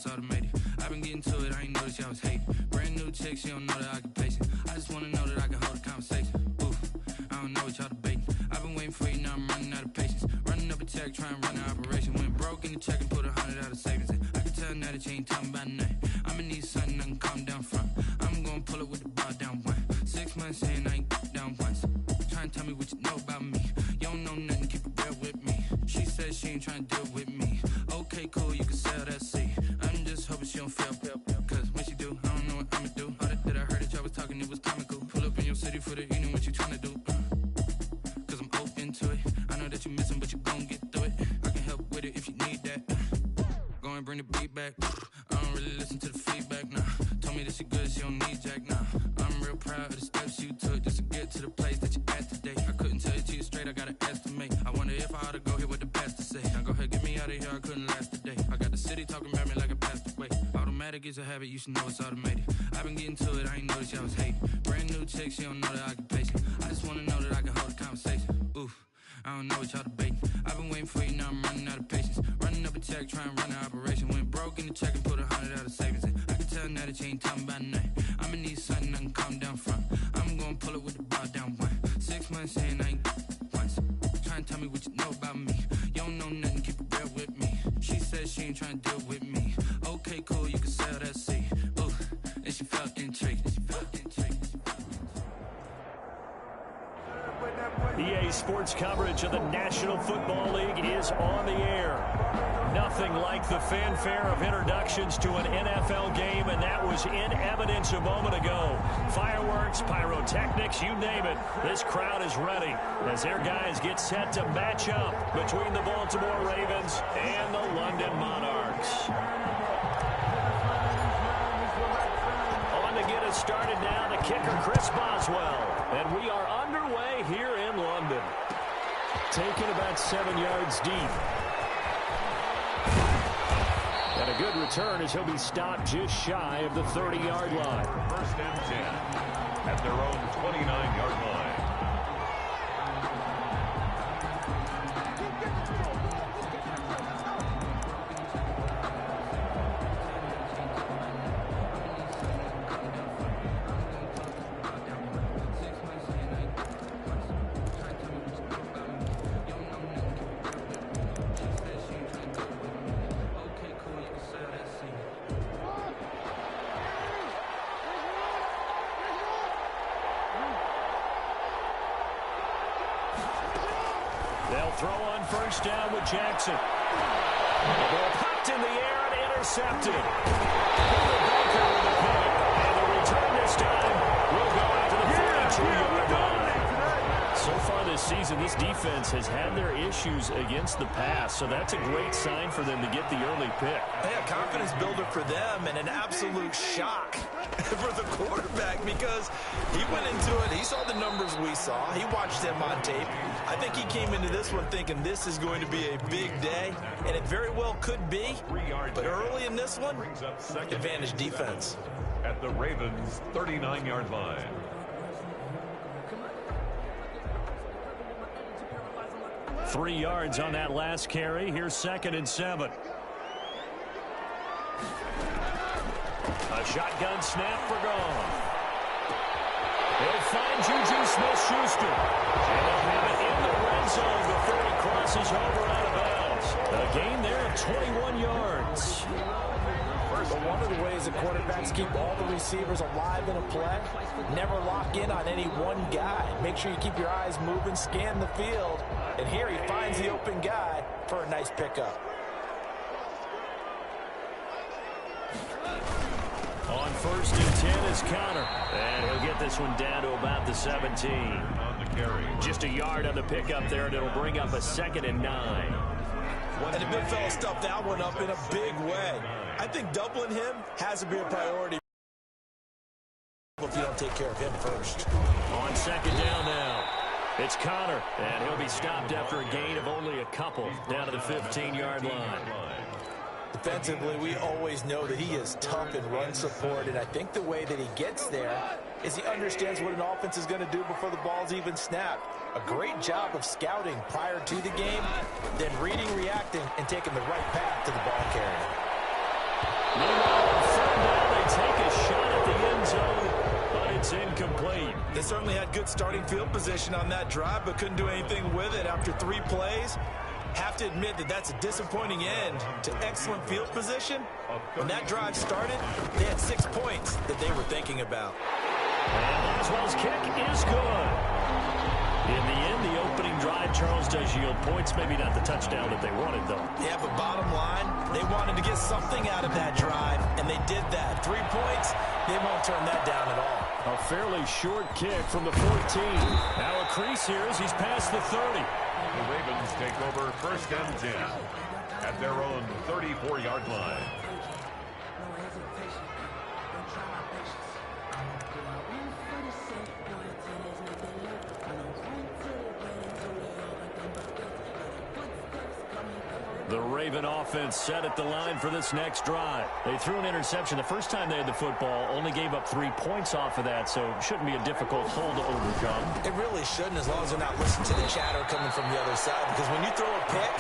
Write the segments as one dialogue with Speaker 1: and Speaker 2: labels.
Speaker 1: it's automated. I've been getting to it, I ain't noticed y'all was hating. Brand new chick, she don't know the occupation. I just wanna know that I can hold a conversation. Oof, I don't know what y'all debating. I've been waiting for you, now I'm running out of patience. Running up a check, trying to run an operation. Went broke in the check and put 100 out of savings in. I can tell now that you ain't talking about nothing. I'ma need something I can calm down from. I'm gonna pull it with the bar down one. 6 months in, I ain't down once. Trying to tell me what you know about me. You don't know nothing, keep it real with me. She said she ain't trying to deal with me. Okay, cool, you can sell that seat. I'm just hoping she don't fail. Cause when she do, I don't know what I'ma do. All that I heard that y'all was talking, it was comical. Pull up in your city for the evening, what you trying to do? Cause I'm open to it. I know that you missing, but you gon' get through it. I can help with it if you need that. Go and bring the beat back. I don't really listen to the feedback, nah. Told me that she good, she don't need jack, nah. I'm real proud of the steps you took just to get to the place that you at today. I couldn't tell it to you straight, I gotta estimate. I wonder if I ought to go here with the pastor say. Now go ahead, get me out of here, I couldn't last a day. I got the city talking about me like a passed away. Automatic is a habit, you should know it's automated. I've been getting to it, I ain't noticed y'all was hating. Brand new chick, she don't know the occupation. I just wanna know that I can hold a conversation. Oof, I don't know what y'all debating. I've been waiting for you, now I'm running out of patience. Running up a check, trying to run an operation. Went broke in the check and put 100 out of savings in. I can tell now that you ain't talking about nothing. I'ma need something I can calm down from. I'm gonna pull it with the bar down one. 6 months in, I ain't once. Trying to tell me what you know about me. You don't know nothing, keep it real with me. She said she ain't trying to deal with me. Okay, cool, you can sell that seat. Ooh, and she felt intrigued.
Speaker 2: EA Sports coverage of the National Football League is on the air. Nothing like the fanfare of introductions to an NFL game, and that was in evidence a moment ago. Fireworks, pyrotechnics, you name it. This crowd is ready as their guys get set to match up between the Baltimore Ravens and the London Monarchs. On to get us started now, the kicker, Chris Boswell. And we are underway here in London. Taken about 7 yards deep. And a good return as he'll be stopped just shy of the 30-yard line.
Speaker 3: First and 10 at their own 29-yard line.
Speaker 2: They'll throw on first down with Jackson. The ball popped in the air and intercepted. Baker with a pick. And the return this time will go out to the 42-yard line. So far this season, this defense has had their issues against the pass, so that's a great sign for them to get the early pick.
Speaker 4: Yeah, confidence builder for them and an absolute shock for the quarterback because he went into it. He saw the numbers we saw. He watched them on tape. I think he came into this one thinking this is going to be a big day, and it very well could be. But early in this one, advantage defense.
Speaker 3: At the Ravens' 39-yard line.
Speaker 2: Three yards on that last carry. Here's 2nd and 7. A shotgun snap for Gone. He'll find Juju Smith-Schuster. And they'll have it in the red zone before he crosses over out of bounds. A gain there of 21 yards.
Speaker 4: But one of the ways the quarterbacks keep all the receivers alive in a play, never lock in on any one guy. Make sure you keep your eyes moving, scan the field. And here he finds the open guy for a nice pickup.
Speaker 2: On 1st and 10 is Connor. And he'll get this one down to about the 17.
Speaker 3: On the carry.
Speaker 2: Just a yard on the pickup there, and it'll bring up a 2nd and 9.
Speaker 4: And the big fella stuffed that one up in a big way. I think doubling him has to be a priority if you don't take care of him first.
Speaker 2: On 2nd down now, it's Connor, and he'll be stopped after a gain of only a couple down to the 15-yard line.
Speaker 4: Defensively, we always know that he is tough in run support, and I think the way that he gets there is he understands what an offense is going to do before the ball's even snapped. A great job of scouting prior to the game, then reading, reacting, and taking the right path to the ball carrier. starting field position on that drive, but couldn't do anything with it after 3 plays. Have to admit that that's a disappointing end to excellent field position. When that drive started, they had 6 points that they were thinking about.
Speaker 2: And Boswell's kick is good. In the end, the opening drive, Charles, does yield points. Maybe not the touchdown that they wanted, though.
Speaker 4: Yeah, but bottom line, they wanted to get something out of that drive, and they did that. 3 points, they won't turn that down at all.
Speaker 2: A fairly short kick from the 14. Now a crease here as he's past the 30.
Speaker 3: The Ravens take over 1st and 10 at their own 34-yard line.
Speaker 2: The Raven offense set at the line for this next drive. They threw an interception the first time they had the football, only gave up 3 points off of that, so it shouldn't be a difficult hole to overcome.
Speaker 4: It really shouldn't, as long as they're not listening to the chatter coming from the other side, because when you throw a pick,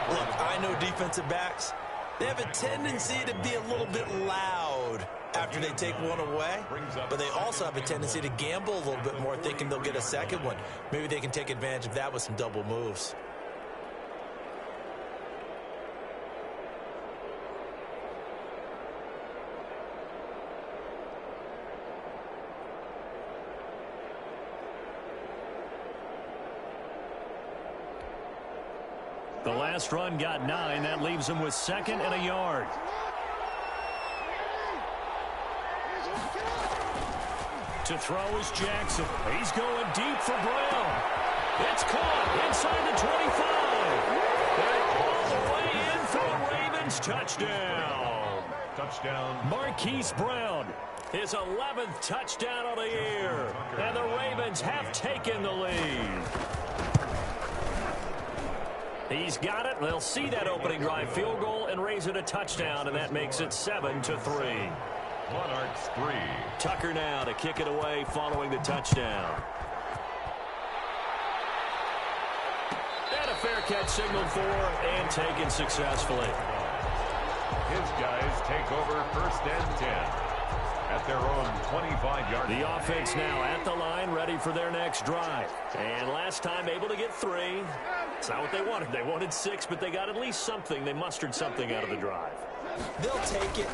Speaker 4: look, I know defensive backs, they have a tendency to be a little bit loud after they take one away, but they also have a tendency to gamble a little bit more, thinking they'll get a second one. Maybe they can take advantage of that with some double moves.
Speaker 2: The last run got 9. That leaves him with 2nd and a yard. To throw is Jackson. He's going deep for Brown. It's caught inside the 25. They're all the way in for a Ravens touchdown.
Speaker 3: Touchdown.
Speaker 2: Marquise Brown, his 11th touchdown of the year. And the Ravens have taken the lead. He's got it. They'll see that opening drive field goal and raise it a touchdown, and that makes it 7-3.
Speaker 3: Monarchs 3.
Speaker 2: Tucker now to kick it away following the touchdown. And a fair catch signaled for and taken successfully.
Speaker 3: His guys take over 1st and 10 at their own 25-yard line.
Speaker 2: The offense now at the line, ready for their next drive. And last time able to get 3. It's not what they wanted. They wanted 6, but they got at least something. They mustered something out of the drive.
Speaker 4: They'll take it.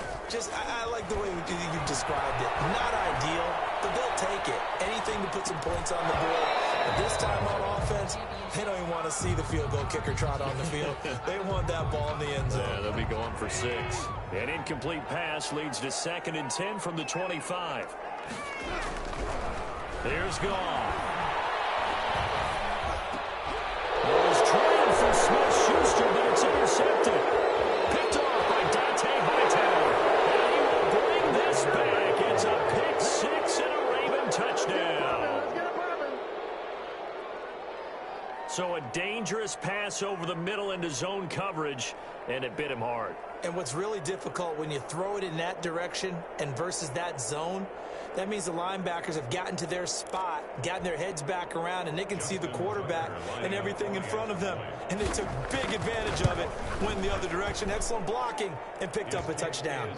Speaker 4: I like the way you described it. Not ideal, but they'll take it. Anything to put some points on the board. But this time on offense, they don't even want to see the field goal kicker trot on the field. They want that ball in the end zone.
Speaker 2: Yeah, they'll be going for 6. An incomplete pass leads to 2nd and 10 from the 25. Here's Goff. Was trying for Smith-Schuster, but it's intercepted. Picked off by Dante Hightower. And he will bring this back. It's a pick 6 and a Raven touchdown. So a dangerous pass over the middle into zone coverage, and it bit him hard.
Speaker 4: And what's really difficult when you throw it in that direction and versus that zone, that means the linebackers have gotten to their spot, gotten their heads back around, and they can see the quarterback and everything in front of them. And they took big advantage of it, went the other direction. Excellent blocking, and picked up a touchdown.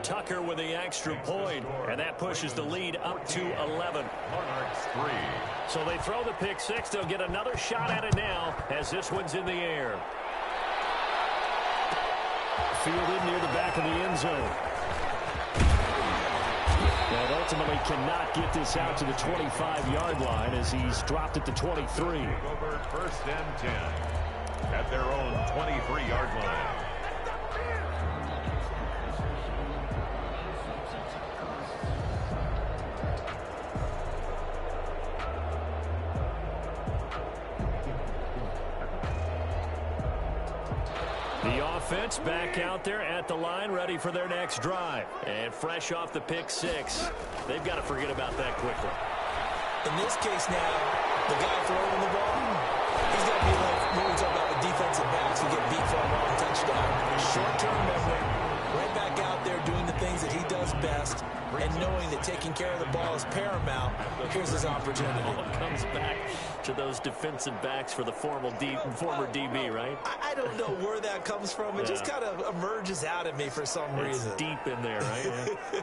Speaker 2: Tucker with the extra point, and that pushes the lead up to 11.
Speaker 3: Monarchs 3.
Speaker 2: So they throw the pick 6. They'll get another shot at it now as this one's in the air. Fielded near the back of the end zone. And ultimately cannot get this out to the 25-yard line as he's dropped at the 23.
Speaker 3: Over 1st and 10 at their own 23-yard line.
Speaker 2: The offense back out there at the line, ready for their next drive. And fresh off the pick 6, they've got to forget about that quickly.
Speaker 4: In this case now, the guy throwing the ball, he's got to be like what we talk about with defensive backs who get beat for a long touchdown. Short-term memory, right back out there doing the things that he does best, and knowing that taking care of the ball is paramount. Here's his opportunity.
Speaker 2: It comes back to those defensive backs for the former DB, right?
Speaker 4: I don't know where that comes from. It just kind of emerges out of me for some reason.
Speaker 2: It's deep in there, right? Yeah.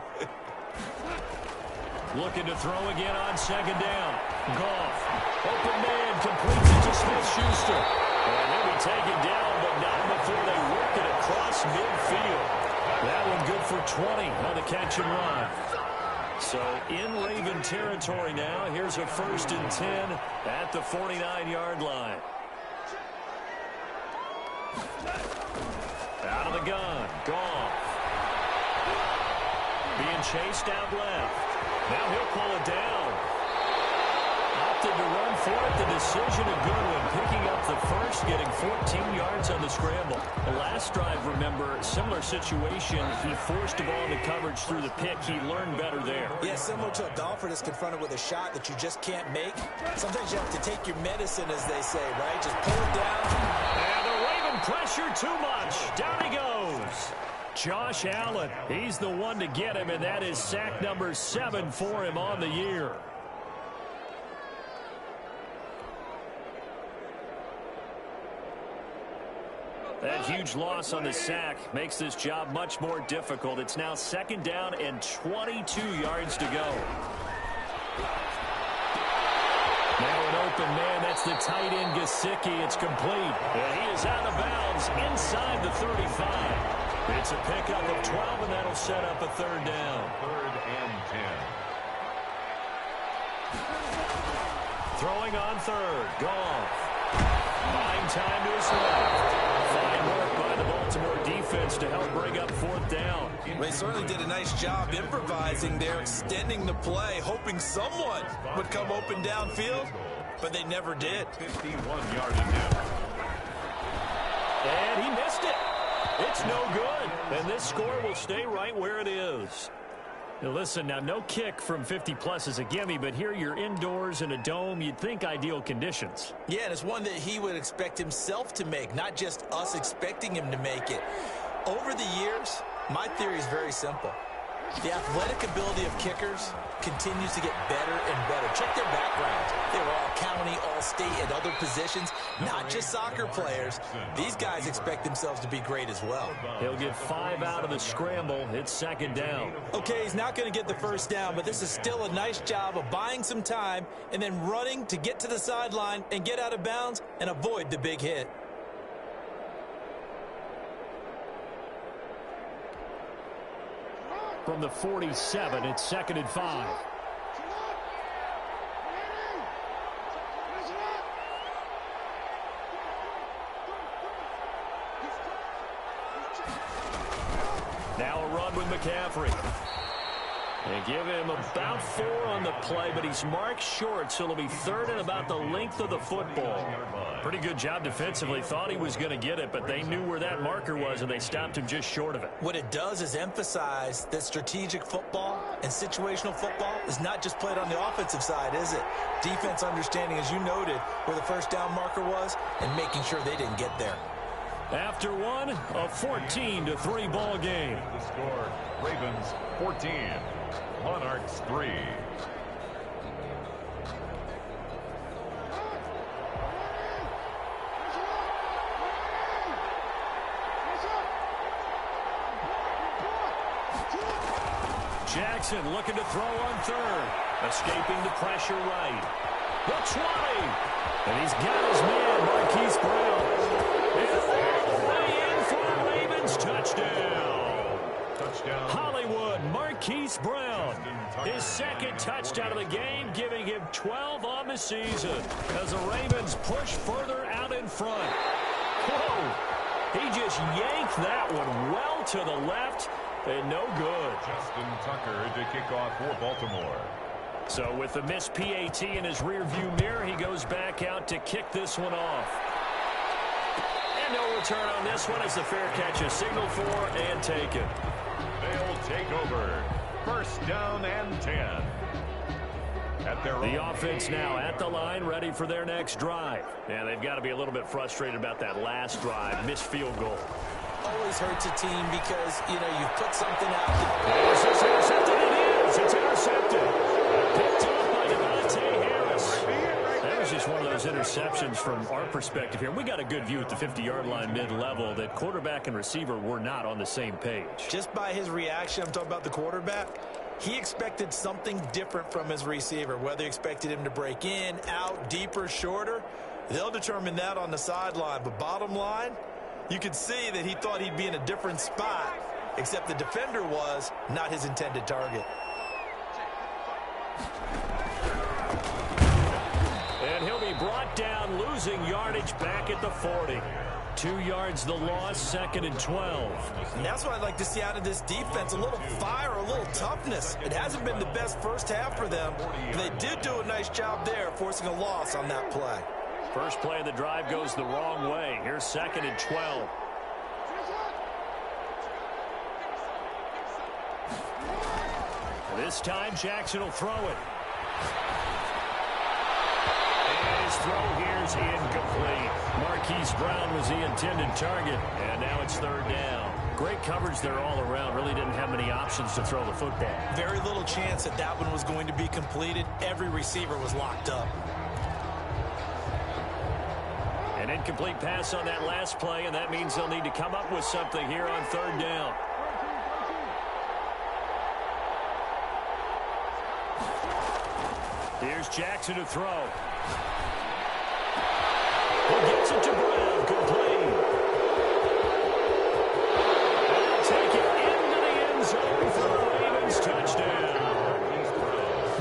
Speaker 2: Looking to throw again on second down. Goff. Open man completes it to Smith-Schuster. And they'll be taken down, but not before they work it across midfield. That one good for 20 on the catch and run. So in Raven territory now. Here's a 1st and 10 at the 49-yard line. Out of the gun. Goff. Being chased out left. Now he'll pull it down. Opted to run for it. The decision a good one. Picking up the first, getting 14 yards on the scramble. The last drive, remember, similar situation. He forced the ball into coverage through the pick. He learned better there.
Speaker 4: Yeah, similar to a golfer that's confronted with a shot that you just can't make. Sometimes you have to take your medicine, as they say, right? Just pull it down.
Speaker 2: And the Raven pressure too much. Down he goes. Josh Allen, he's the one to get him, and that is sack number 7 for him on the year. That huge loss on the sack makes this job much more difficult. It's now 2nd down and 22 yards to go. Now an open man. That's the tight end, Gesicki. It's complete. And he is out of bounds inside the 35. It's a pickup of 12, and that'll set up a 3rd down.
Speaker 3: 3rd and 10.
Speaker 2: Throwing on 3rd. Goff. Buying time to his left. Fine work by the Baltimore defense to help bring up 4th down.
Speaker 4: They certainly did a nice job improvising there, extending the play, hoping someone would come open downfield, but they never did.
Speaker 3: 51-yard attempt.
Speaker 2: And he missed it. It's no good. And this score will stay right where it is. Now listen, now no kick from 50-plus is a gimme, but here you're indoors in a dome. You'd think ideal conditions.
Speaker 4: Yeah, and it's one that he would expect himself to make, not just us expecting him to make it. Over the years, my theory is very simple. The athletic ability of kickers continues to get better and better. Check their backgrounds. They were all county, all state, and other positions, not just soccer players. These guys expect themselves to be great as well.
Speaker 2: He'll get 5 out of the scramble. It's 2nd down.
Speaker 4: Okay, he's not going to get the 1st down, but this is still a nice job of buying some time and then running to get to the sideline and get out of bounds and avoid the big hit.
Speaker 2: From the 47, it's 2nd and 5. Now a run with McCaffrey. They give him about 4 on the play, but he's marked short, so it'll be 3rd and about the length of the football. Pretty good job defensively. Thought he was going to get it, but they knew where that marker was, and they stopped him just short of it.
Speaker 4: What it does is emphasize that strategic football and situational football is not just played on the offensive side, is it? Defense understanding, as you noted, where the 1st down marker was and making sure they didn't get there.
Speaker 2: After one, a 14-3 ball game.
Speaker 3: The score, Ravens 14, Monarchs 3.
Speaker 2: Jackson looking to throw on 3rd. Escaping the pressure right. The 20. And he's got his man, Marquise Brown. And in for the Ravens. Touchdown.
Speaker 3: Touchdown.
Speaker 2: Hollywood, Marquise Brown. His 2nd touchdown of the game, giving him 12 on the season as the Ravens push further out in front. Whoa. He just yanked that one well to the left. And no good.
Speaker 3: Justin Tucker to kick off for Baltimore.
Speaker 2: So with the missed PAT in his rearview mirror, he goes back out to kick this one off. And no return on this one as the fair catch is signaled for and taken.
Speaker 3: They'll take over. 1st down and 10. At their
Speaker 2: The offense now at the line, ready for their next drive. And they've got to be a little bit frustrated about that last drive, missed field goal.
Speaker 4: Always hurts a team because, you know, you put something out.
Speaker 2: Is this intercepted? It is. It's intercepted. Picked up by Devontae Harris. That was just one of those interceptions from our perspective here. We got a good view at the 50-yard line mid-level that quarterback and receiver were not on the same page.
Speaker 4: Just by his reaction, I'm talking about the quarterback, he expected something different from his receiver, whether he expected him to break in, out, deeper, shorter. They'll determine that on the sideline. But bottom line, you could see that he thought he'd be in a different spot, except the defender was not his intended target.
Speaker 2: And he'll be brought down, losing yardage back at the 40. 2 yards the loss, 2nd and 12.
Speaker 4: And that's what I'd like to see out of this defense, a little fire, a little toughness. It hasn't been the best first half for them, but they did do a nice job there, forcing a loss on that play.
Speaker 2: First play of the drive goes the wrong way. Here's 2nd and 12. This time, Jackson will throw it. And his throw here's incomplete. Marquise Brown was the intended target, and now it's 3rd down. Great coverage there all around. Really didn't have many options to throw the football.
Speaker 4: Very little chance that that one was going to be completed. Every receiver was locked up.
Speaker 2: An incomplete pass on that last play, and that means they'll need to come up with something here on 3rd down. Here's Jackson to throw. He gets it to Brown, complete. They'll take it into the end zone for the Ravens touchdown.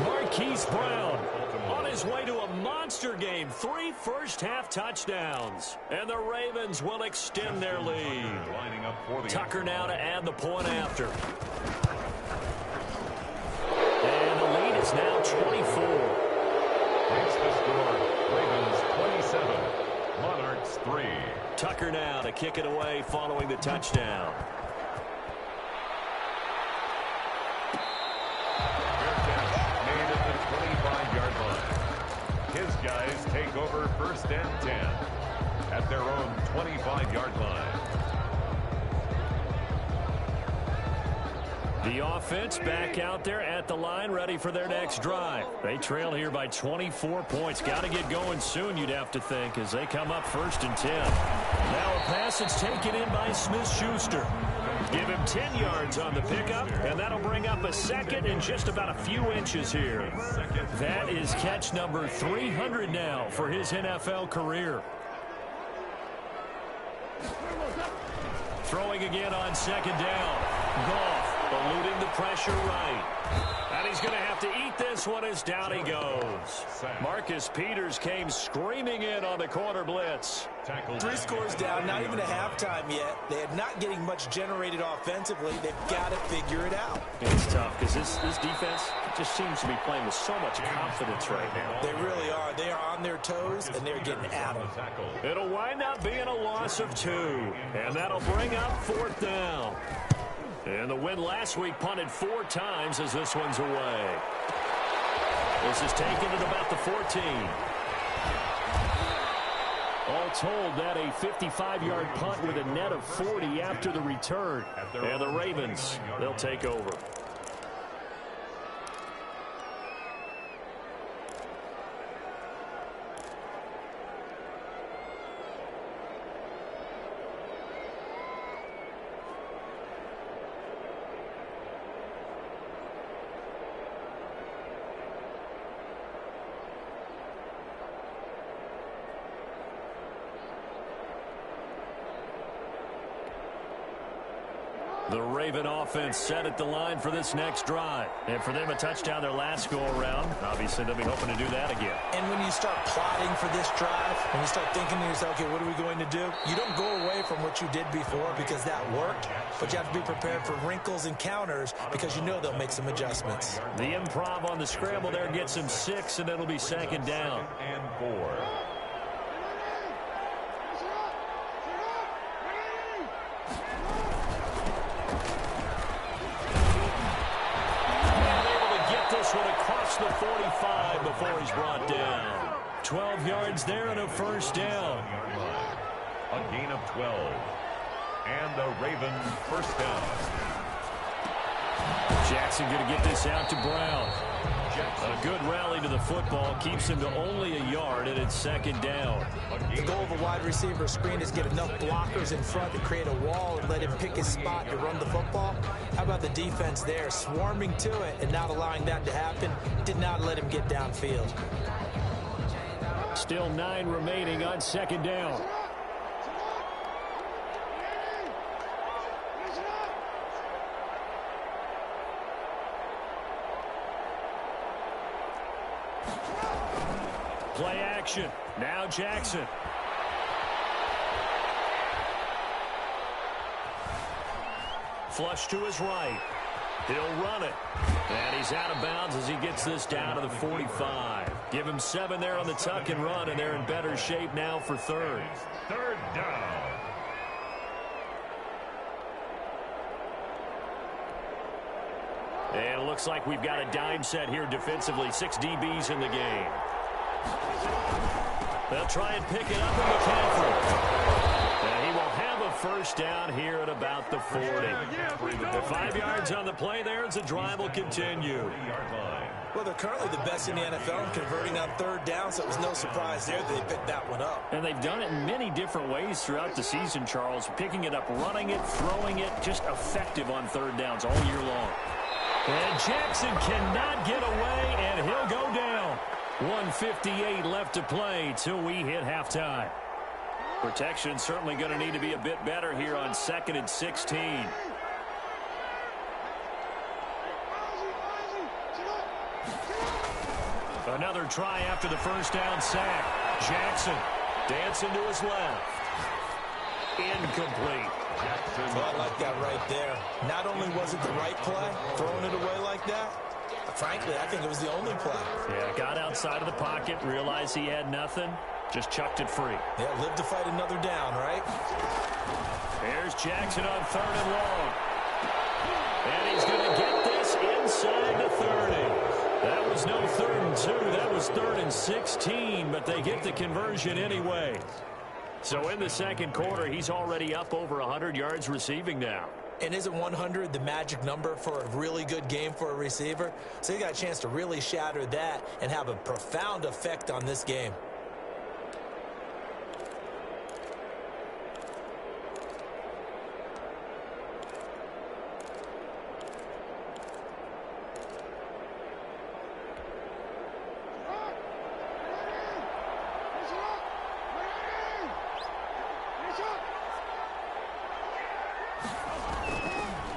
Speaker 2: Marquise Brown on his way to a monster game. 3 first-half touchdowns. And the Ravens will extend their lead. Tucker now to add the point after. And the lead is now 24.
Speaker 3: Makes the score Ravens 27, Monarchs 3.
Speaker 2: Tucker now to kick it away following the touchdown.
Speaker 3: Fair catch made at the 25-yard line. His guys take over 1st and 10 at their own 25-yard line.
Speaker 2: The offense back out there at the line, ready for their next drive. They trail here by 24 points. Got to get going soon, you'd have to think, as they come up 1st and 10. Now a pass that's taken in by Smith-Schuster. Give him 10 yards on the pickup, and that'll bring up a 2nd and just about a few inches here. That is catch number 300 now for his NFL career. Throwing again on 2nd down. Goff eluding the pressure right. And he's going to have to eat this one as down he goes. Marcus Peters came screaming in on the corner blitz.
Speaker 4: 3 scores down, not even a halftime yet. They are not getting much generated offensively. They've got to figure it out.
Speaker 2: It's tough because this defense just seems to be playing with so much confidence right now.
Speaker 4: They really are. They are on their toes, and they're getting at them.
Speaker 2: It'll wind up being a loss of 2. And that'll bring up 4th down. And the win last week punted 4 times as this one's away. This is taken at about the 14. All told, that a 55-yard punt with a net of 40 after the return. And the Ravens, they'll take over. The Raven offense set at the line for this next drive. And for them, a touchdown their last go-around. Obviously, they'll be hoping to do that again.
Speaker 4: And when you start plotting for this drive, when you start thinking to yourself, okay, what are we going to do? You don't go away from what you did before because that worked, but you have to be prepared for wrinkles and counters because you know they'll make some adjustments.
Speaker 2: The improv on the scramble there gets him 6, and it'll be 2nd down.
Speaker 3: And 4.
Speaker 2: Across the 45 before he's brought down. 12 yards there and a 1st down.
Speaker 3: A gain of 12. And the Raven 1st down.
Speaker 2: Jackson going to get this out to Brown. A good rally to the football keeps him to only a yard, and it's second down.
Speaker 4: The goal of a wide receiver screen is get enough blockers in front to create a wall and let him pick his spot to run the football. How about the defense there, swarming to it and not allowing that to happen? Did not let him get downfield.
Speaker 2: Still 9 remaining on second down. Play action. Now Jackson. Flush to his right. He'll run it. And he's out of bounds as he gets this down to the 45. Give him 7 there on the tuck and run, and they're in better shape now for third.
Speaker 3: Third down.
Speaker 2: And it looks like we've got a dime set here defensively. 6 DBs in the game. They'll try and pick it up in McCaffrey. And he will have a first down here at about the 40. The 5 yards on the play there as the drive will continue.
Speaker 4: Well, they're currently the best in the NFL in converting on third down, so it was no surprise there that they picked that one up.
Speaker 2: And they've done it in many different ways throughout the season, Charles. Picking it up, running it, throwing it, just effective on third downs all year long. And Jackson cannot get away, and he'll go down. 1:58 left to play till we hit halftime. Protection certainly going to need to be a bit better here on 2nd and 16. Another try after the first down sack. Jackson dancing to his left. Incomplete.
Speaker 4: Well, I like that right there. Not only was it the right play, throwing it away like that, frankly, I think it was the only play.
Speaker 2: Yeah, got outside of the pocket, realized he had nothing, just chucked it free.
Speaker 4: Yeah, live to fight another down, right?
Speaker 2: There's Jackson on 3rd and long. And he's going to get this inside the 30. That was no 3rd and 2. That was 3rd and 16, but they get the conversion anyway. So in the second quarter, he's already up over 100 yards receiving now.
Speaker 4: And isn't 100 the magic number for a really good game for a receiver? So he got a chance to really shatter that and have a profound effect on this game.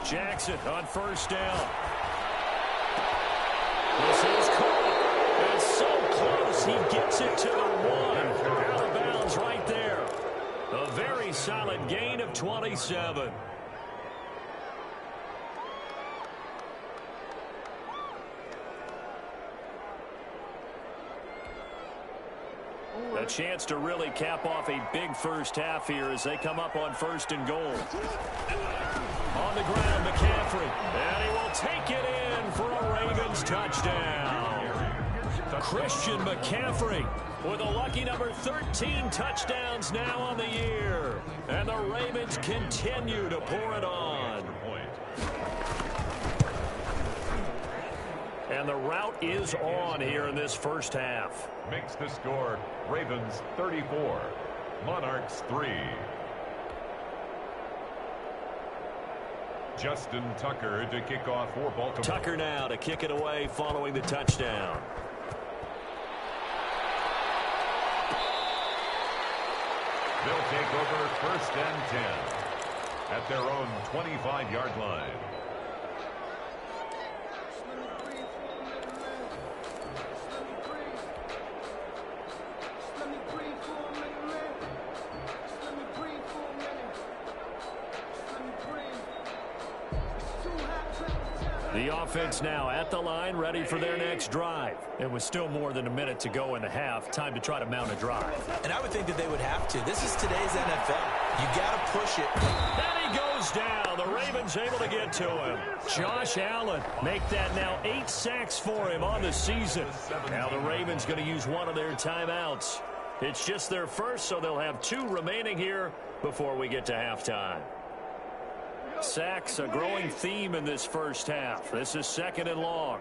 Speaker 2: Jackson on first down. This is caught. It's so close. He gets it to the 1. Out of bounds right there. A very solid gain of 27. A chance to really cap off a big first half here as they come up on 1st and goal. On the ground, McCaffrey. And he will take it in for a Ravens touchdown. Christian McCaffrey with a lucky number 13 touchdowns now on the year. And the Ravens continue to pour it on. And the route is on here in this first half.
Speaker 3: Makes the score Ravens 34, Monarchs 3. Justin Tucker to kick off for Baltimore.
Speaker 2: Tucker now to kick it away following the touchdown.
Speaker 3: They'll take over 1st and 10 at their own 25-yard line.
Speaker 2: The offense now at the line, ready for their next drive. It was still more than a minute to go in the half. Time to try to mount a drive.
Speaker 4: And I would think that they would have to. This is today's NFL. You got to push it.
Speaker 2: And he goes down. The Ravens able to get to him. Josh Allen make that now 8 sacks for him on the season. Now the Ravens going to use one of their timeouts. It's just their first, so they'll have 2 remaining here before we get to halftime. Sacks a growing theme in this first half. This is 2nd and long.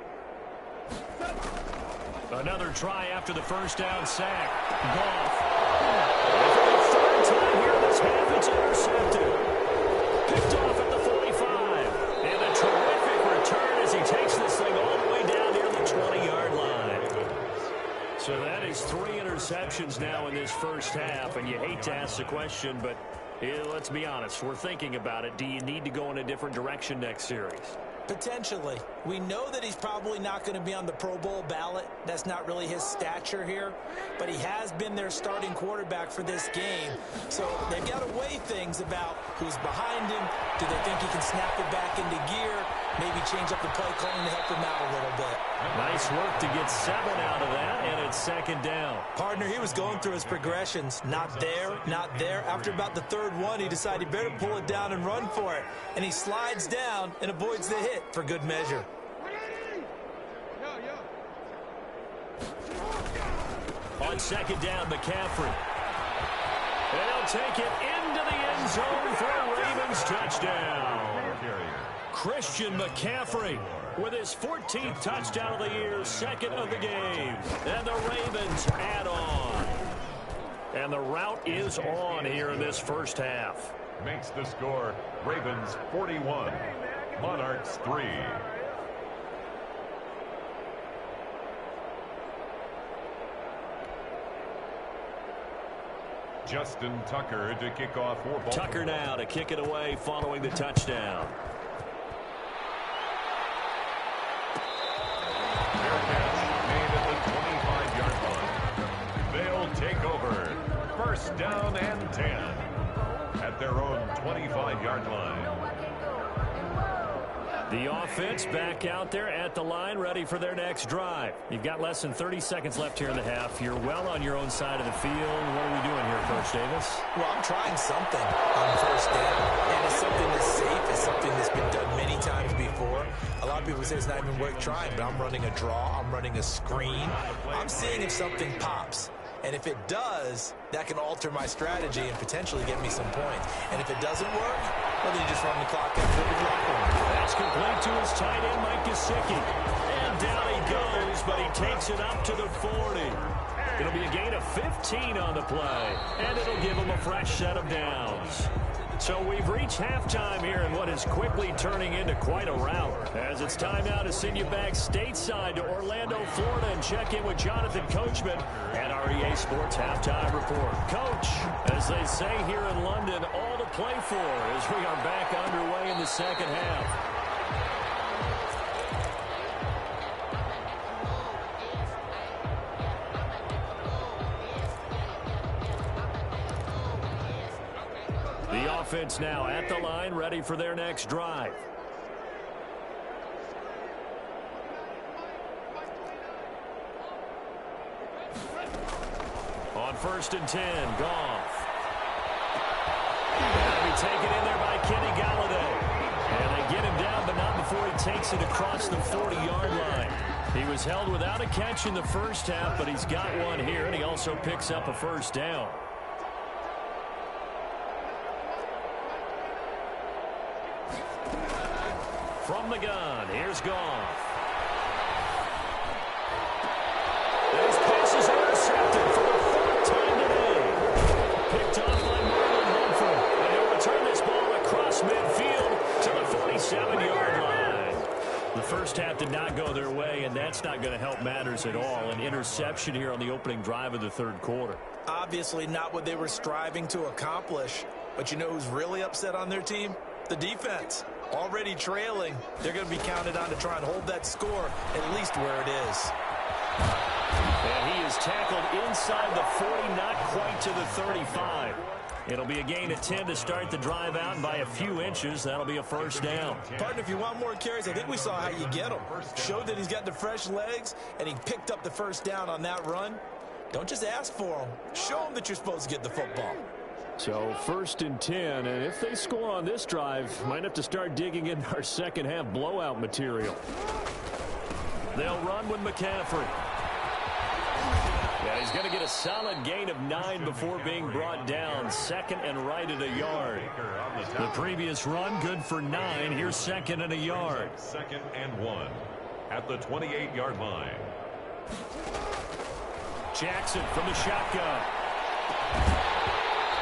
Speaker 2: Another try after the first down sack. Goff. For the 3rd time here this half, it's intercepted. Picked off at the 45. And a terrific return as he takes this thing all the way down near the 20-yard line. So that is 3 interceptions now in this first half. And you hate to ask the question, but let's be honest. We're thinking about it. Do you need to go in a different direction next series?
Speaker 4: Potentially. We know that he's probably not going to be on the Pro Bowl ballot. That's not really his stature here. But he has been their starting quarterback for this game. So they've got to weigh things about who's behind him. Do they think he can snap it back into gear? Maybe change up the play calling to help him out a little bit.
Speaker 2: Nice work to get 7 out of that, and it's 2nd down.
Speaker 4: Partner, he was going through his progressions. Not there, not there. After about the 3rd one, he decided he better pull it down and run for it. And he slides down and avoids the hit for good measure.
Speaker 2: On 2nd down, McCaffrey. And he'll take it into the end zone for a Ravens touchdown. Christian McCaffrey with his 14th touchdown of the year, 2nd of the game. And the Ravens add on. And the route is on here in this first half.
Speaker 3: Makes the score Ravens 41, Monarchs 3. Justin Tucker to kick off for Baltimore.
Speaker 2: Tucker now to kick it away following the touchdown.
Speaker 3: Fair catch made at the 25-yard line. They'll take over. 1st down and 10 at their own 25-yard line.
Speaker 2: The offense back out there at the line, ready for their next drive. You've got less than 30 seconds left here in the half. You're well on your own side of the field. What are we doing here, Coach Davis?
Speaker 4: Well, I'm trying something on 1st down. And it's something that's safe. It's something that's been done many times before. A lot of people say it's not even worth trying, but I'm running a draw. I'm running a screen. I'm seeing if something pops. And if it does, that can alter my strategy and potentially get me some points. And if it doesn't work, well, then you just run the clock after the block one.
Speaker 2: That's complete to his tight end, Mike Gesicki. And down he goes, but he takes it up to the 40. It'll be a gain of 15 on the play, and it'll give him a fresh set of downs. So we've reached halftime here in what is quickly turning into quite a rout. As it's time now to send you back stateside to Orlando, Florida, and check in with Jonathan Coachman at our EA Sports Halftime Report. Coach, as they say here in London, all to play for as we are back underway in the 2nd half. The offense now at the line, ready for their next drive. On 1st and 10, Goff. That'll be taken in there by Kenny Galladay. And they get him down, but not before he takes it across the 40-yard line. He was held without a catch in the first half, but he's got one here, and he also picks up a 1st down. From the gun, here's Goff. His pass is intercepted for the 4th time today. Picked off by Marlon Humphrey. And he'll return this ball across midfield to the 47-yard line. The first half did not go their way, and that's not going to help matters at all. An interception here on the opening drive of the 3rd quarter.
Speaker 4: Obviously not what they were striving to accomplish. But you know who's really upset on their team? The defense. Already trailing. They're going to be counted on to try and hold that score at least where it is.
Speaker 2: And he is tackled inside the 40, not quite to the 35. It'll be a gain of 10 to start the drive out, and by a few inches, that'll be a 1st down.
Speaker 4: Partner, if you want more carries, I think we saw how you get them. Showed that he's got the fresh legs, and he picked up the 1st down on that run. Don't just ask for them. Show them that you're supposed to get the football.
Speaker 2: So 1st and 10, and if they score on this drive, might have to start digging in our 2nd half blowout material. They'll run with McCaffrey. Yeah, he's going to get a solid gain of 9 before being brought down. Second and right at a yard. The previous run, good for 9. Here's second and a yard.
Speaker 3: Second and 1 at the 28-yard line.
Speaker 2: Jackson from the shotgun.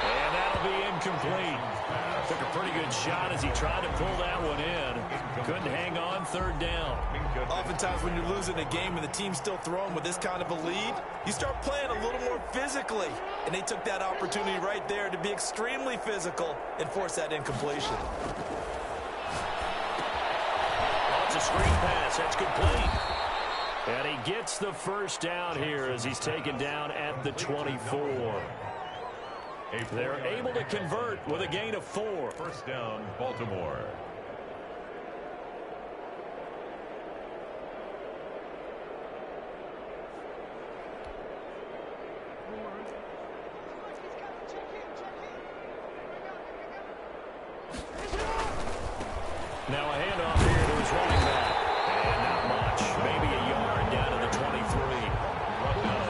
Speaker 2: And that'll be incomplete. Took a pretty good shot as he tried to pull that one in. Couldn't hang on, third down.
Speaker 4: Oftentimes when you're losing a game and the team's still throwing with this kind of a lead, you start playing a little more physically. And they took that opportunity right there to be extremely physical and force that incompletion.
Speaker 2: Oh, it's a screen pass. That's complete. And he gets the first down here as he's taken down at the 24. They're able to convert with a gain of 4.
Speaker 3: First down, Baltimore.
Speaker 2: Now a handoff here to his running back. And not much. Maybe a yard down to the 23.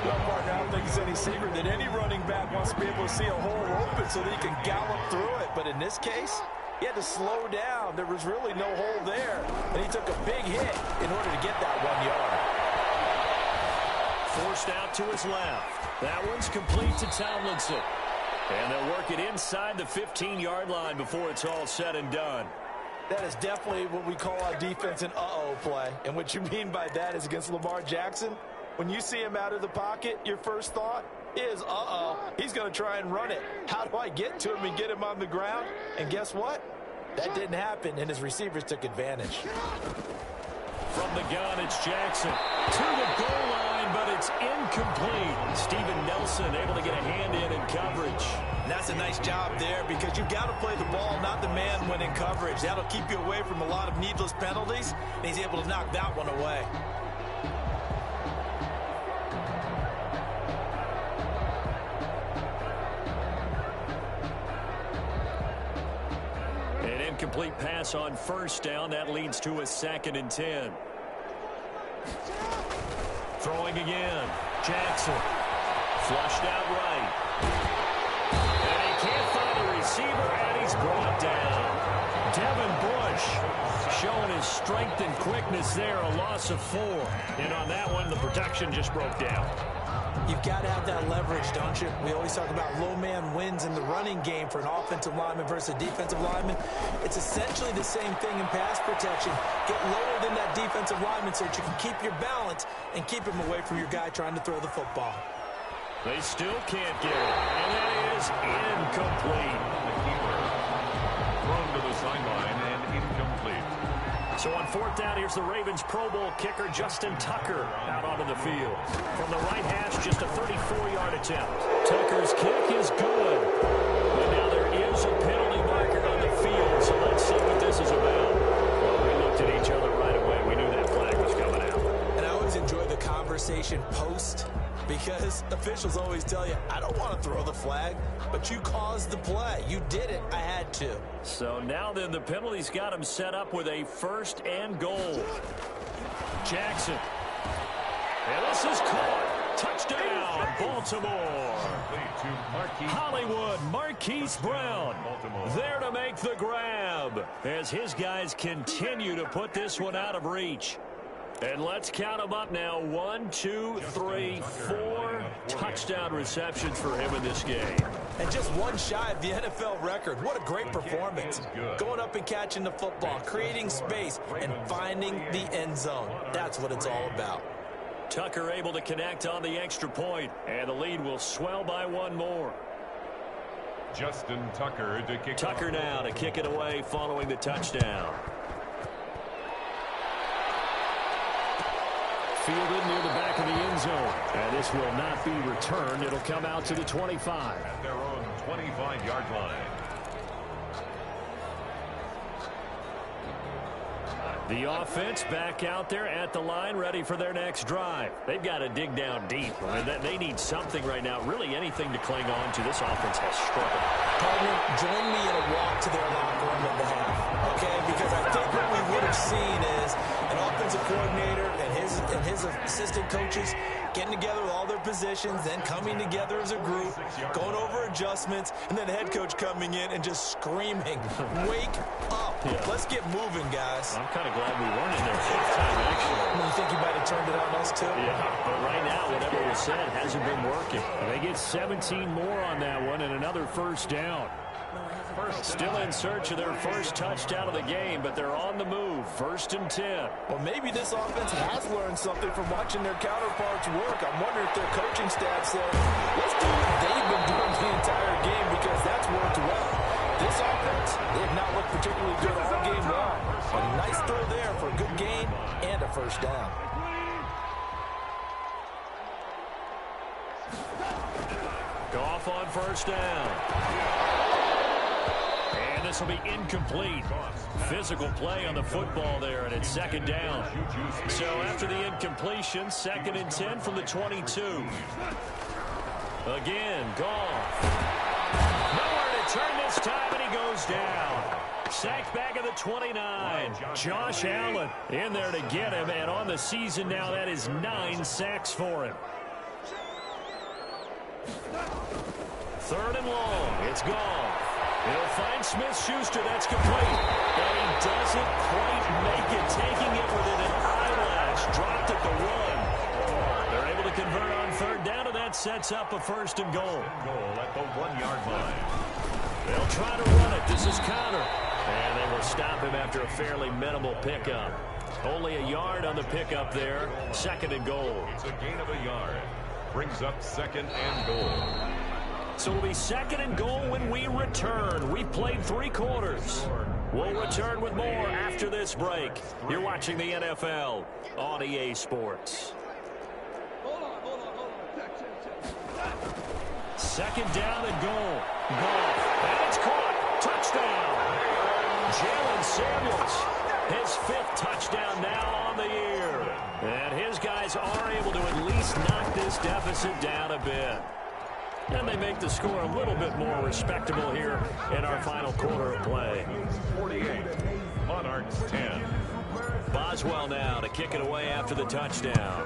Speaker 4: Well, partner, I don't think it's any secret that any running back wants to be able to see a hole open so that he can gallop through it. But in this case, he had to slow down. There was really no hole there. And he took a big hit in order to get that 1 yard.
Speaker 2: Forced out to his left. That one's complete to Tomlinson. And they'll work it inside the 15-yard line before it's all said and done.
Speaker 4: That is definitely what we call a defense an uh-oh play. And what you mean by that is against Lamar Jackson, when you see him out of the pocket, your first thought is, uh-oh, he's going to try and run it. How do I get to him and get him on the ground? And guess what? That didn't happen, and his receivers took advantage.
Speaker 2: From the gun, it's Jackson. To the goal line, but it's incomplete. Steven Nelson able to get a hand in coverage.
Speaker 4: And that's a nice job there because you've got to play the ball, not the man when in coverage. That'll keep you away from a lot of needless penalties, and he's able to knock that one away.
Speaker 2: An incomplete pass on first down. That leads to a 2nd and 10. Throwing again. Jackson. Flushed out right. And he can't find a receiver, and he's brought down. Devin Bush showing his strength and quickness there. A loss of 4. And on that one, the protection just broke down.
Speaker 4: You've got to have that leverage, don't you? We always talk about low man wins in the running game for an offensive lineman versus a defensive lineman. It's essentially the same thing in pass protection. Get lower than that defensive lineman so that you can keep your balance and keep him away from your guy trying to throw the football.
Speaker 2: They still can't get it, and that is incomplete.
Speaker 3: The keeper thrown to the sideline and incomplete.
Speaker 2: So on 4th down, here's the Ravens Pro Bowl kicker Justin Tucker out onto the field. From the right hash, just a 34-yard attempt. Tucker's kick is good. But now there is a penalty marker on the field, so let's see what this is about. Well, we looked at each other right away. We knew that flag was coming out.
Speaker 4: And I always enjoy the conversation post because officials always tell you, I don't want to throw the flag, but you caused the play. You did it. I had to.
Speaker 2: So now then, the penalty's got him set up with a 1st and goal. Jackson. And this is caught. Touchdown, Baltimore. Hollywood, Marquise Brown there to make the grab as his guys continue to put this one out of reach. And let's count them up now. 1, 2, 3, 4 touchdown receptions for him in this game.
Speaker 4: And just one shy of the NFL record. What a great performance. Going up and catching the football, creating space, and finding the end zone. That's what it's all about.
Speaker 2: Tucker able to connect on the extra point, and the lead will swell by 1 more.
Speaker 3: Justin Tucker to kick.
Speaker 2: Tucker now to kick it away following the touchdown. Fielded near the back of the end zone. And this will not be returned. It'll come out to the 25.
Speaker 3: At their own 25-yard line.
Speaker 2: The offense back out there at the line, ready for their next drive. They've got to dig down deep. I mean, they need something right now, really anything to cling on to. This offense has struggled.
Speaker 4: Partner, join me in a walk to their locker room at the half, okay? Because I think what we would have seen is an offensive coordinator and his assistant coaches getting together with all their positions, then coming together as a group, going over adjustments, and then the head coach coming in and just screaming, wake up. Yeah. Let's get moving, guys.
Speaker 2: I'm kind of glad we weren't in there fifth time, actually.
Speaker 4: You think he might have turned it on us, too?
Speaker 2: Yeah, but right now, whatever was said hasn't been working. They get 17 more on that one and another first down. Still in search of their first touchdown of the game, but they're on the move. 1st and 10.
Speaker 4: Well, maybe this offense has learned something from watching their counterparts work. I'm wondering if their coaching staff said, let's do what they've been doing the entire game because that's worked well. This offense, they have not looked particularly good all game long. A nice throw there for a good gain and a first down.
Speaker 2: Goff on first down. And this will be incomplete. Physical play on the football there, and it's 2nd down. So after the incompletion, 2nd and 10 from the 22. Again, Goff. Nowhere to turn this time, and he goes down. Sacked back at the 29. Josh Allen in there to get him, and on the season now, that is 9 sacks for him. 3rd and long. It's Goff. He'll find Smith-Schuster. That's complete. And he doesn't quite make it, taking it within an eyelash. Dropped at the 1. They're able to convert on 3rd down, and that sets up a 1st and goal.
Speaker 3: Goal at the 1-yard line.
Speaker 2: They'll try to run it. This is Connor. And they will stop him after a fairly minimal pickup. Only a yard on the pickup there. 2nd and goal.
Speaker 3: It's a gain of a yard. Brings up 2nd and goal.
Speaker 2: So it'll be 2nd and goal when we return. We've played 3 quarters. We'll return with more after this break. You're watching the NFL on EA Sports. 2nd down and goal. And it's caught. Touchdown. Jalen Samuels, his 5th touchdown now on the year. And his guys are able to at least knock this deficit down a bit. And they make the score a little bit more respectable here in our final quarter of play.
Speaker 3: 48, Monarchs 10.
Speaker 2: Boswell now to kick it away after the touchdown.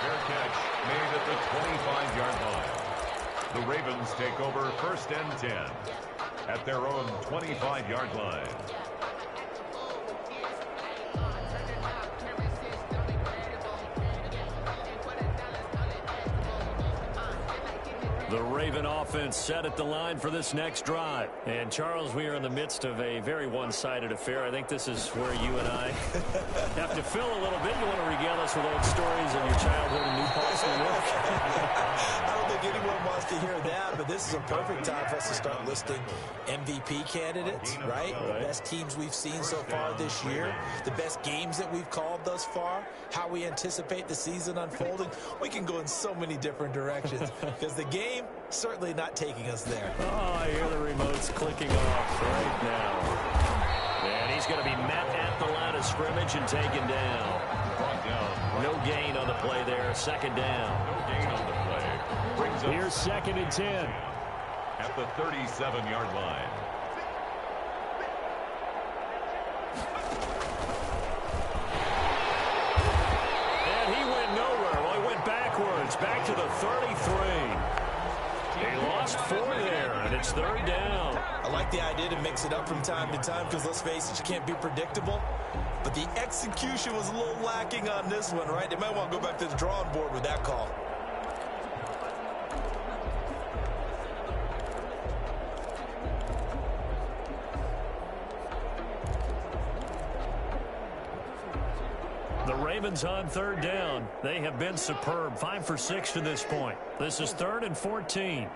Speaker 3: Fair catch made at the 25-yard line. The Ravens take over 1st and 10 at their own 25-yard line.
Speaker 2: The Raven offense set at the line for this next drive. And, Charles, we are in the midst of a very one-sided affair. I think this is where you and I have to fill a little bit. You want to regale us with old stories of your childhood in New Paltz, New York?
Speaker 4: I don't think anyone wants to hear that, but this is a perfect time for us to start listing MVP candidates, right? The best teams we've seen so far this year, the best games that we've called thus far, how we anticipate the season unfolding. We can go in so many different directions because the game certainly not taking us there.
Speaker 2: Oh, I hear the remotes clicking off right now. And he's going to be met at the line of scrimmage and taken down. No gain on the play there. 2nd down.
Speaker 3: No gain on the play. Brings up
Speaker 2: here's 2nd and 10.
Speaker 3: at the 37-yard line.
Speaker 2: And he went nowhere. Well, he went backwards. Back to the 33. He lost 4 there, and it's 3rd down.
Speaker 4: I like the idea to mix it up from time to time because, let's face it, you can't be predictable. But the execution was a little lacking on this one, right? They might want to go back to the drawing board with that call.
Speaker 2: The Ravens on 3rd down. They have been superb. 5 for 6 to this point. This is 3rd and 14.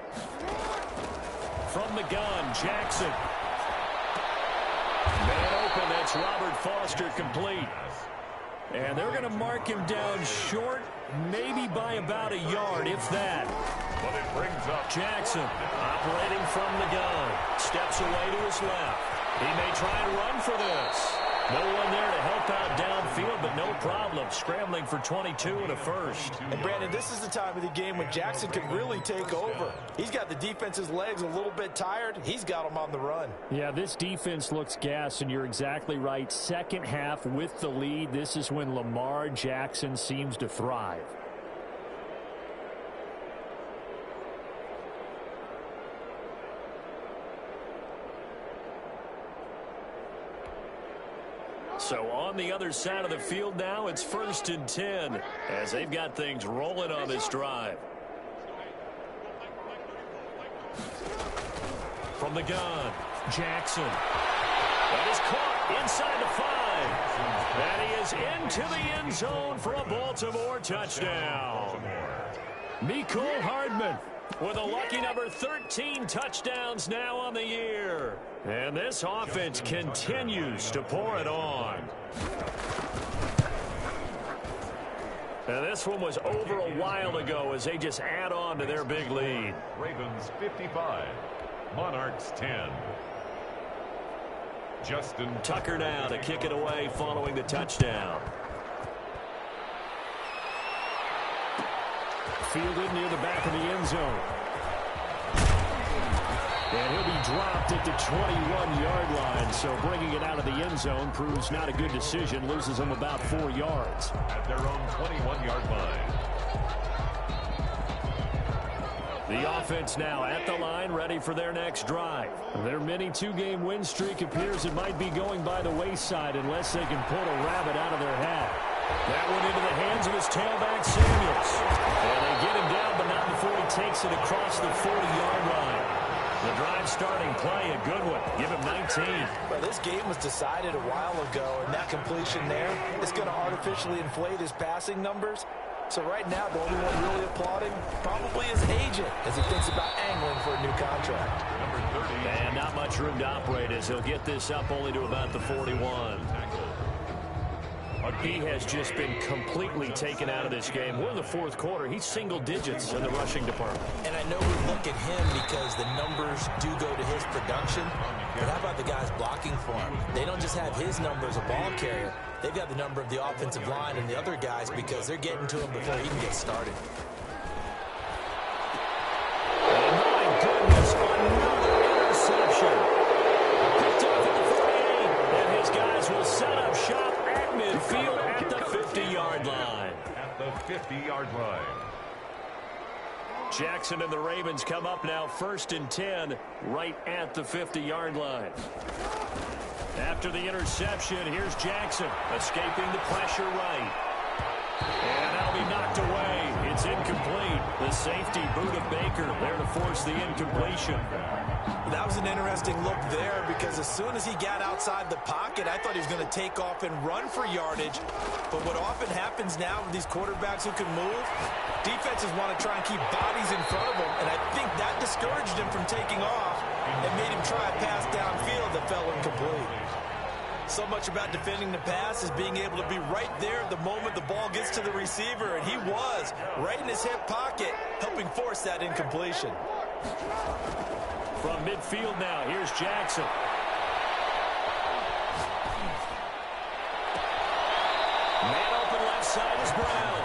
Speaker 2: From the gun, Jackson. Man open, that's Robert Foster, complete. And they're going to mark him down short, maybe by about a yard, if that.
Speaker 3: But it brings up
Speaker 2: Jackson operating from the gun. Steps away to his left. He may try and run for this. No one there to help out downfield, but no problem. Scrambling for 22 and a first.
Speaker 4: And, Brandon, this is the time of the game when Jackson could really take over. He's got the defense's legs a little bit tired. He's got them on the run.
Speaker 2: Yeah, this defense looks gassed, and you're exactly right. Second half with the lead, this is when Lamar Jackson seems to thrive. So on the other side of the field now, it's 1st and 10 as they've got things rolling on this drive. From the gun, Jackson. That is caught inside the 5. And he is into the end zone for a Baltimore touchdown. Mecole Hardman with a lucky number 13 touchdowns now on the year. And this offense continues to pour it on. And this one was over a while ago as they just add on to their big lead.
Speaker 3: Ravens 55, Monarchs 10. Justin
Speaker 2: Tucker now to kick it away following the touchdown. Fielded near the back of the end zone. And he'll be dropped at the 21-yard line, so bringing it out of the end zone proves not a good decision. Loses him about 4 yards.
Speaker 3: At their own 21-yard line.
Speaker 2: The offense now at the line, ready for their next drive. Their mini 2-game win streak appears it might be going by the wayside unless they can pull a rabbit out of their hat. That one into the hands of his tailback, Samuels. And they get him down, but not before he takes it across the 40-yard line. The drive starting play, a good one. Give him 19.
Speaker 4: Well, this game was decided a while ago, and that completion there is going to artificially inflate his passing numbers. So right now, the only one really applauding probably his agent as he thinks about angling for a new contract.
Speaker 3: Number 30.
Speaker 2: And not much room to operate as he'll get this up only to about the 41. He has just been completely taken out of this game. We're in the 4th quarter. He's single digits in the rushing department.
Speaker 4: And I know we look at him because the numbers do go to his production. But how about the guys blocking for him? They don't just have his number as a ball carrier. They've got the number of the offensive line and the other guys because they're getting to him before he even gets started.
Speaker 2: And my goodness, another interception. Picked off at the 48, and his guys will set up shop at midfield at the 50-yard line.
Speaker 3: At the 50-yard line.
Speaker 2: Jackson and the Ravens come up now 1st and 10 right at the 50-yard line. After the interception, here's Jackson escaping the pressure right. And that'll be knocked away. It's incomplete. The safety boot of Baker there to force the incompletion.
Speaker 4: That was an interesting look there because as soon as he got outside the pocket, I thought he was going to take off and run for yardage. But what often happens now with these quarterbacks who can move, defenses want to try and keep bodies in front of them, and I think that discouraged him from taking off and made him try a pass downfield that fell incomplete. So much about defending the pass is being able to be right there the moment the ball gets to the receiver, and he was right in his hip pocket, helping force that incompletion.
Speaker 2: From midfield now, here's Jackson. Man open left side is Brown.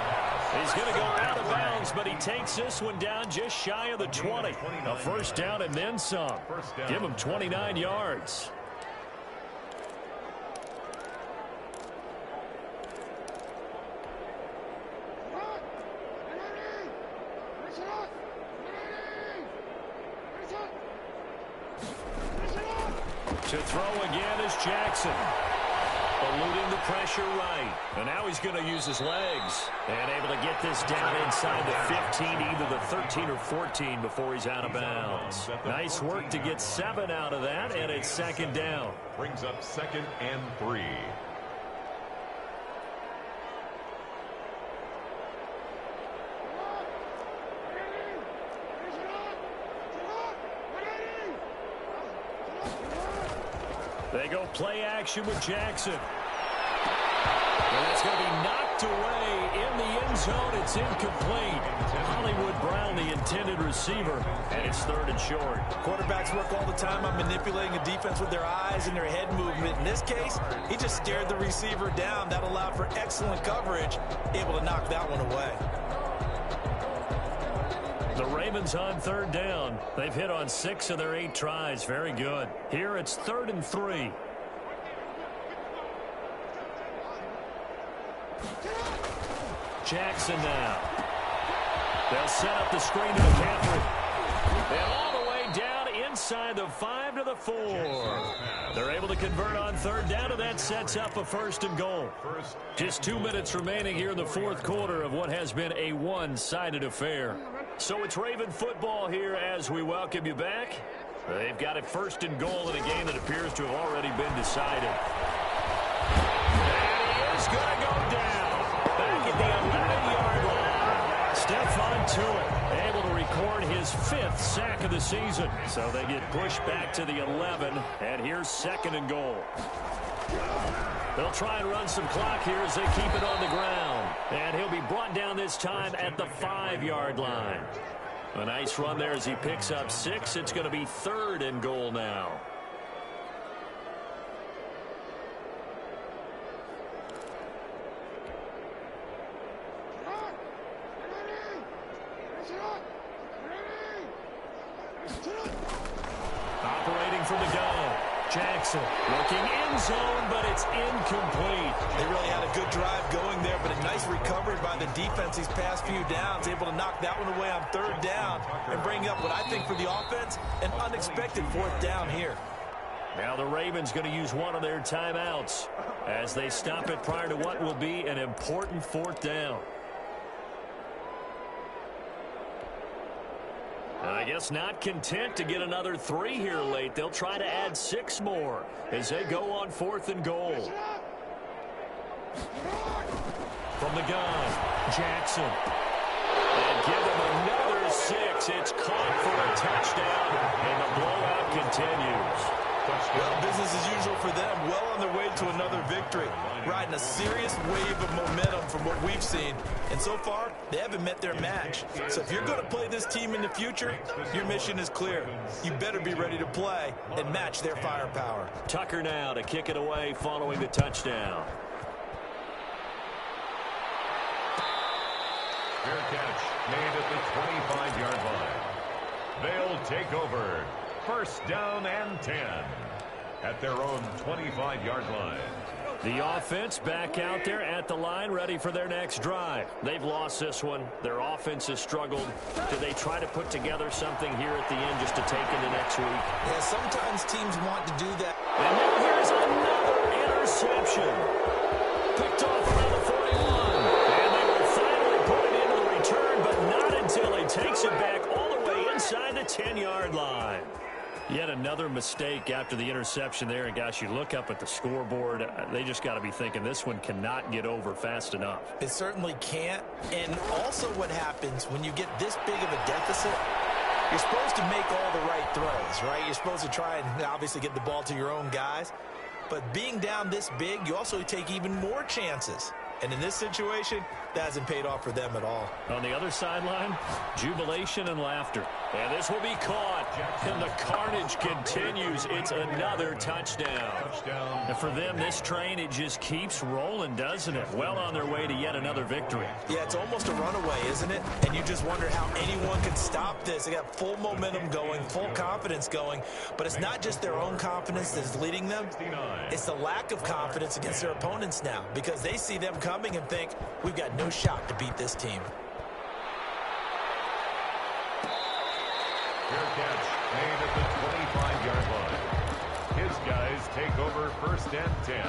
Speaker 2: He's going to go out of bounds, but he takes this one down just shy of the 20. A first down and then some. Give him 29 yards. To throw again is Jackson. Eluding the pressure right. And now he's going to use his legs. And able to get this down inside the 15, either the 13 or 14 before he's out of bounds. Nice work to get 7 out of that, and it's 2nd down.
Speaker 3: Brings up 2nd and 3.
Speaker 2: They go play action with Jackson. And It's going to be knocked away in the end zone. It's incomplete. Hollywood Brown, the intended receiver, and it's 3rd and short.
Speaker 4: Quarterbacks work all the time on manipulating a defense with their eyes and their head movement. In this case, he just stared the receiver down. That allowed for excellent coverage, able to knock that one away.
Speaker 2: The Ravens on 3rd down. They've hit on 6 of their 8 tries. Very good. Here it's 3rd and 3. Jackson now. They'll set up the screen to McCaffrey. And all the way down inside the 5 to the 4. They're able to convert on 3rd down, and that sets up a 1st and goal. Just 2 minutes remaining here in the 4th quarter of what has been a one-sided affair. So it's Raven football here as we welcome you back. They've got a 1st and goal in a game that appears to have already been decided. And he is going to go down. Back at the 11-yard line. Stephon Tuitt able to record his 5th sack of the season. So they get pushed back to the 11, and here's 2nd and goal. They'll try and run some clock here as they keep it on the ground. And he'll be brought down this time at the 5-yard line. A nice run there as he picks up 6. It's going to be 3rd and goal now. Operating from the gun. Jackson looking end zone, but it's incomplete.
Speaker 4: They really had a good drive going there, but a nice recovery by the defense these past few downs, able to knock that one away on 3rd down and bring up what I think for the offense, an unexpected 4th down here.
Speaker 2: Now the Ravens going to use one of their timeouts as they stop it prior to what will be an important 4th down. I guess not content to get another 3 here late. They'll try to add 6 more as they go on 4th and goal. From the gun, Jackson. And give them another 6. It's caught for a touchdown, and the blowout continues.
Speaker 4: Well, business as usual for them. Well on their way to another victory. Riding a serious wave of momentum from what we've seen. And so far, they haven't met their match. So if you're going to play this team in the future, your mission is clear. You better be ready to play and match their firepower.
Speaker 2: Tucker now to kick it away following the touchdown.
Speaker 3: Fair catch made at the 25-yard line. They'll take over. 1st down and 10 at their own 25-yard line.
Speaker 2: The offense back out there at the line, ready for their next drive. They've lost this one. Their offense has struggled. Do they try to put together something here at the end just to take into next week?
Speaker 4: Yeah, sometimes teams want to do that.
Speaker 2: And now here's another interception. Picked off around the 41. And they will finally put it into the return, but not until he takes it back all the way inside the 10-yard line. Yet another mistake after the interception there. And, gosh, you look up at the scoreboard. They just got to be thinking this one cannot get over fast enough.
Speaker 4: It certainly can't. And also what happens when you get this big of a deficit, you're supposed to make all the right throws, right? You're supposed to try and obviously get the ball to your own guys. But being down this big, you also take even more chances. And in this situation, that hasn't paid off for them at all.
Speaker 2: On the other sideline, jubilation and laughter. And this will be caught. And the carnage continues. It's another touchdown. And for them, this train, it just keeps rolling, doesn't it? Well on their way to yet another victory.
Speaker 4: Yeah, it's almost a runaway, isn't it? And you just wonder how anyone can stop this. They got full momentum going, full confidence going. But it's not just their own confidence that's leading them. It's the lack of confidence against their opponents now, because they see them coming and think, we've got no shot to beat this team.
Speaker 3: Fair catch made at the 25-yard line. His guys take over 1st and 10.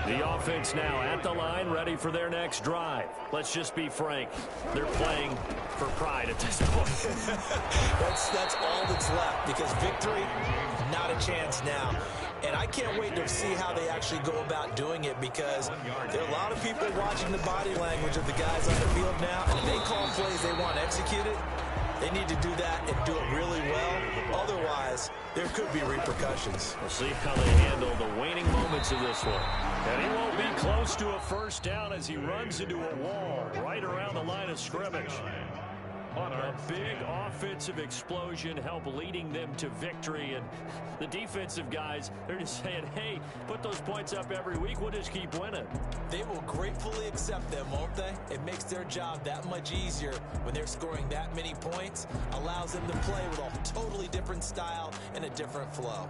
Speaker 2: The offense now at the line, ready for their next drive. Let's just be frank. They're playing for pride at this point.
Speaker 4: That's all that's left, because victory, not a chance now. And I can't wait to see how they actually go about doing it, because there are a lot of people watching the body language of the guys on the field now. And if they call plays they want executed, they need to do that and do it really well. Otherwise, mistakes, there could be repercussions.
Speaker 2: We'll see how they handle the waning moments of this one. And he won't be close to a first down as he runs into a wall right around the line of scrimmage. A big offensive explosion helped leading them to victory. And the defensive guys, they're just saying, hey, put those points up every week. We'll just keep winning.
Speaker 4: They will gratefully accept them, won't they? It makes their job that much easier when they're scoring that many points. Allows them to play with a totally different style and a different flow.